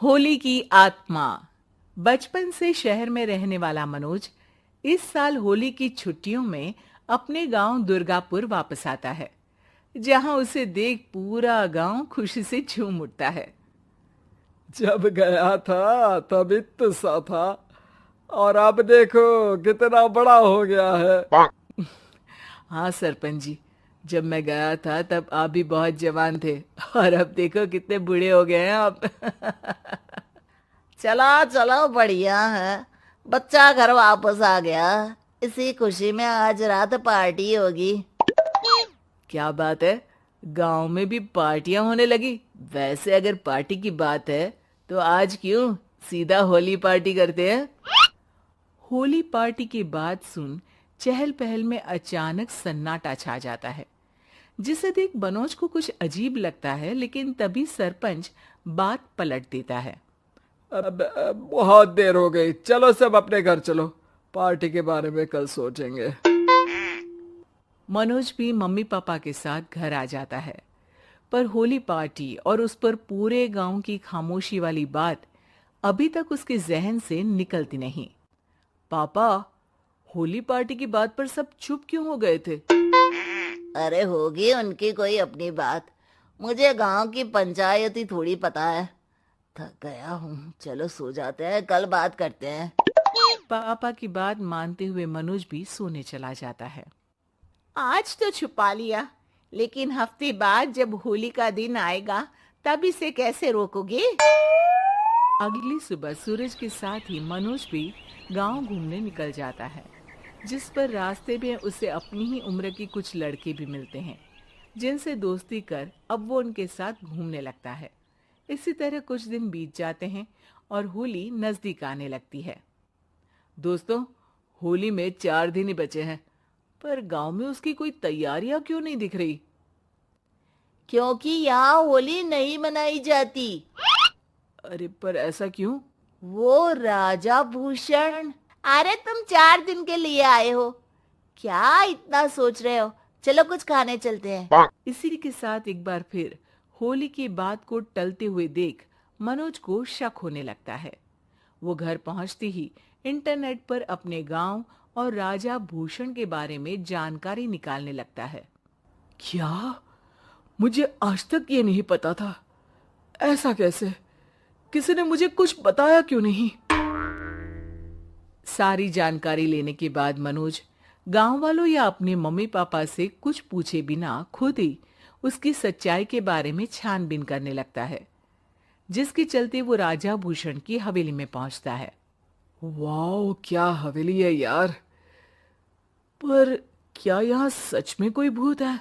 होली की आत्मा। बचपन से शहर में रहने वाला मनोज इस साल होली की छुट्टियों में अपने गांव दुर्गापुर वापस आता है, जहां उसे देख पूरा गांव खुशी से झूम उठता है। जब गया था तब इतना सा था और अब देखो कितना बड़ा हो गया है। हाँ सरपंच जी, जब मैं गया था तब आप भी बहुत जवान थे और अब देखो कितने बूढ़े हो गए हैं आप। चलो चलो बढ़िया है। बच्चा घर वापस आ गया। इसी खुशी में आज रात पार्टी होगी। क्या बात है, गांव में भी पार्टियां होने लगी। वैसे अगर पार्टी की बात है तो आज क्यों सीधा होली पार्टी करते हैं। होली पार्टी की बात सुन चहल पहल में अचानक सन्नाटा छा जाता है, जिसे देख मनोज को कुछ अजीब लगता है, लेकिन तभी सरपंच बात पलट देता है। अब बहुत देर हो गई, चलो सब अपने घर चलो, पार्टी के बारे में कल सोचेंगे। मनोज भी मम्मी पापा के साथ घर आ जाता है, पर होली पार्टी और उस पर पूरे गांव की खामोशी वाली बात अभी तक उसके जहन से निकलती नहीं। पापा, होली पार्टी की बात पर सब चुप क्यों हो गए थे। अरे होगी उनकी कोई अपनी बात। मुझे गांव की पंचायत ही थोड़ी पता है। थक गया हूँ, चलो सो जाते हैं, कल बात करते हैं। पापा की बात मानते हुए मनोज भी सोने चला जाता है। आज तो छुपा लिया, लेकिन हफ्ते बाद जब होली का दिन आएगा तब इसे कैसे रोकोगे। अगली सुबह सूरज के साथ ही मनोज भी गांव घूमने निकल जाता है, जिस पर रास्ते में उसे अपनी ही उम्र के कुछ लड़के भी मिलते हैं, जिनसे दोस्ती कर अब वो उनके साथ घूमने लगता है। इसी तरह कुछ दिन बीत जाते हैं और होली नजदीक आने लगती है। दोस्तों, होली में 4 दिन ही बचे हैं, पर गांव में उसकी कोई तैयारियां क्यों नहीं दिख रही। क्योंकि यहाँ होली नहीं मनाई जाती। अरे पर ऐसा क्यों। वो राजा भूषण। अरे तुम 4 दिन के लिए आए हो, क्या इतना सोच रहे हो। चलो कुछ खाने चलते हैं। इसी के साथ एक बार फिर होली की बात को टलते हुए देख मनोज को शक होने लगता है। वो घर पहुंचते ही इंटरनेट पर अपने गांव और राजा भूषण के बारे में जानकारी निकालने लगता है। क्या? मुझे आज तक ये नहीं पता था। ऐसा कैसे? किसी ने मुझे कुछ बताया क्यों नहीं? सारी जानकारी लेने के बाद मनोज गांव वालों या अपने मम्मी पापा से कुछ पूछे बिना खुद ही उसकी सच्चाई के बारे में छानबीन करने लगता है, जिसके चलते वो राजा भूषण की हवेली में पहुंचता है। वाह, क्या हवेली है यार। पर क्या यहाँ सच में कोई भूत है?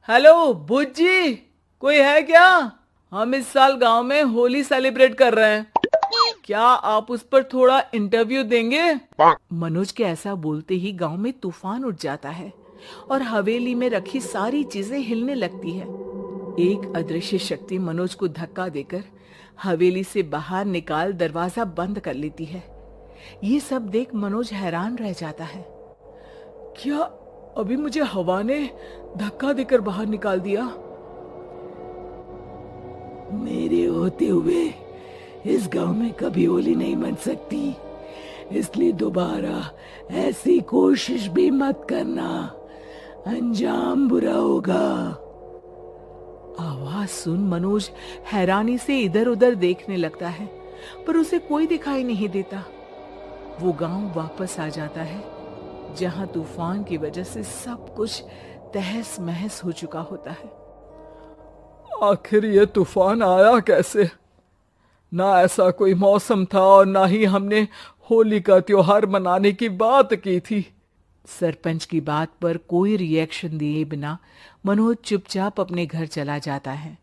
हेलो भूत जी, कोई है क्या? हम इस साल गांव में होली सेलिब्रेट कर रहे हैं, क्या आप उस पर थोड़ा इंटरव्यू देंगे? मनोज के ऐसा बोलते ही गांव में तूफान उठ जाता है और हवेली में रखी सारी चीजें हिलने लगती है। एक अदृश्य शक्ति मनोज को धक्का देकर हवेली से बाहर निकाल दरवाजा बंद कर लेती है। ये सब देख मनोज हैरान रह जाता है। क्या अभी मुझे हवा ने धक्का देकर बाहर निकाल दिया? मेरे होते हुए इस गांव में कभी होली नहीं मन सकती, इसलिए दोबारा ऐसी कोशिश भी मत करना, अंजाम बुरा होगा। आवाज सुन मनोज हैरानी से इधर उधर देखने लगता है, पर उसे कोई दिखाई नहीं देता। वो गांव वापस आ जाता है, जहां तूफान की वजह से सब कुछ तहस महस हो चुका होता है। आखिर ये तूफान आया कैसे? ना ऐसा कोई मौसम था और ना ही हमने होली का त्योहार मनाने की बात की थी। सरपंच की बात पर कोई रिएक्शन दिए बिना मनोज चुपचाप अपने घर चला जाता है।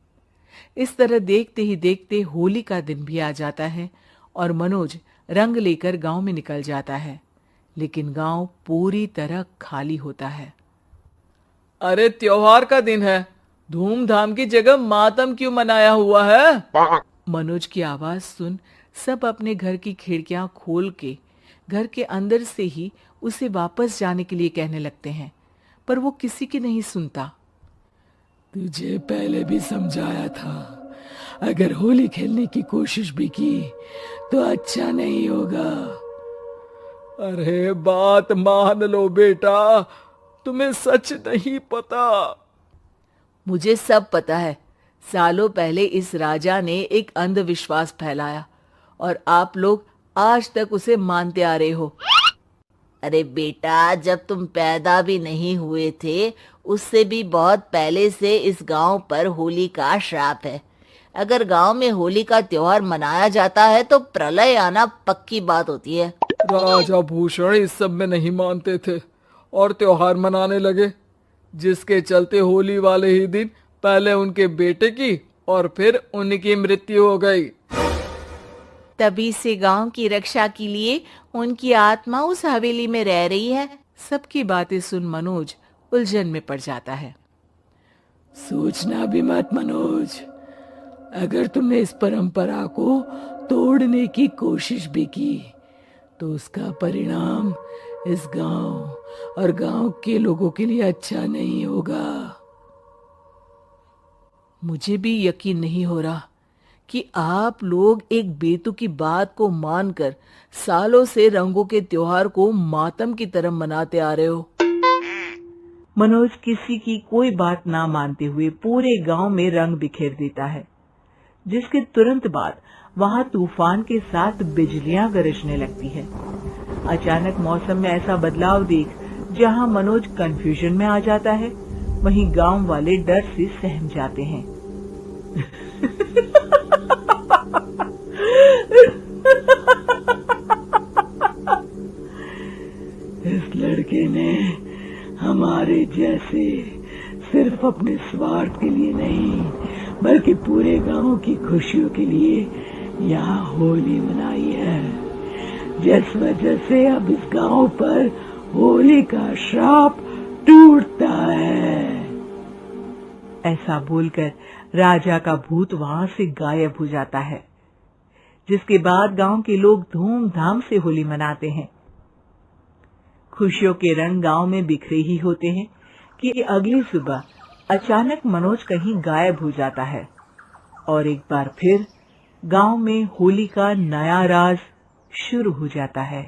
इस तरह देखते ही देखते होली का दिन भी आ जाता है और मनोज रंग लेकर गांव में निकल जाता है, लेकिन गांव पूरी तरह खाली होता है। अरे त्योहार का दिन है, धूमधाम की जगह मातम क्यों मनाया हुआ है? मनोज की आवाज सुन सब अपने घर की खिड़कियां खोल के घर के अंदर से ही उसे वापस जाने के लिए कहने लगते हैं, पर वो किसी की नहीं सुनता। तुझे पहले भी समझाया था, अगर होली खेलने की कोशिश भी की तो अच्छा नहीं होगा। अरे बात मान लो बेटा, तुम्हें सच नहीं पता। मुझे सब पता है। सालों पहले इस राजा ने एक अंधविश्वास फैलाया और आप लोग आज तक उसे मानते आ रहे हो। अरे बेटा, जब तुम पैदा भी नहीं हुए थे उससे भी बहुत पहले से इस गांव पर होली का श्राप है। अगर गांव में होली का त्योहार मनाया जाता है तो प्रलय आना पक्की बात होती है। राजा भूषण इस सब में नहीं मानते थे और त्योहार मनाने लगे, जिसके चलते होली वाले ही दिन पहले उनके बेटे की और फिर उनकी मृत्यु हो गई। तभी से गांव की रक्षा के लिए उनकी आत्मा उस हवेली में रह रही है। सबकी बातें सुन मनोज उलझन में पड़ जाता है। सोचना भी मत मनोज, अगर तुमने इस परंपरा को तोड़ने की कोशिश भी की तो उसका परिणाम इस गांव और गांव के लोगों के लिए अच्छा नहीं होगा। मुझे भी यकीन नहीं हो रहा कि आप लोग एक बेतुकी बात को मानकर सालों से रंगों के त्योहार को मातम की तरह मनाते आ रहे हो। मनोज किसी की कोई बात ना मानते हुए पूरे गांव में रंग बिखेर देता है, जिसके तुरंत बाद वहां तूफान के साथ बिजलियां गरजने लगती है। अचानक मौसम में ऐसा बदलाव देख जहां मनोज कंफ्यूजन में आ जाता है, वहीं गांव वाले डर से सहम जाते हैं। इस लड़के ने हमारे जैसे सिर्फ अपने स्वार्थ के लिए नहीं बल्कि पूरे गांव की खुशियों के लिए यहाँ होली मनाई है, जिस वजह से अब इस गांव पर होली का श्राप टूटता है। ऐसा बोलकर राजा का भूत वहां से गायब हो जाता है, जिसके बाद गांव के लोग धूमधाम से होली मनाते हैं। खुशियों के रंग गांव में बिखरे ही होते हैं कि अगली सुबह अचानक मनोज कहीं गायब हो जाता है और एक बार फिर गांव में होली का नया राज शुरू हो जाता है।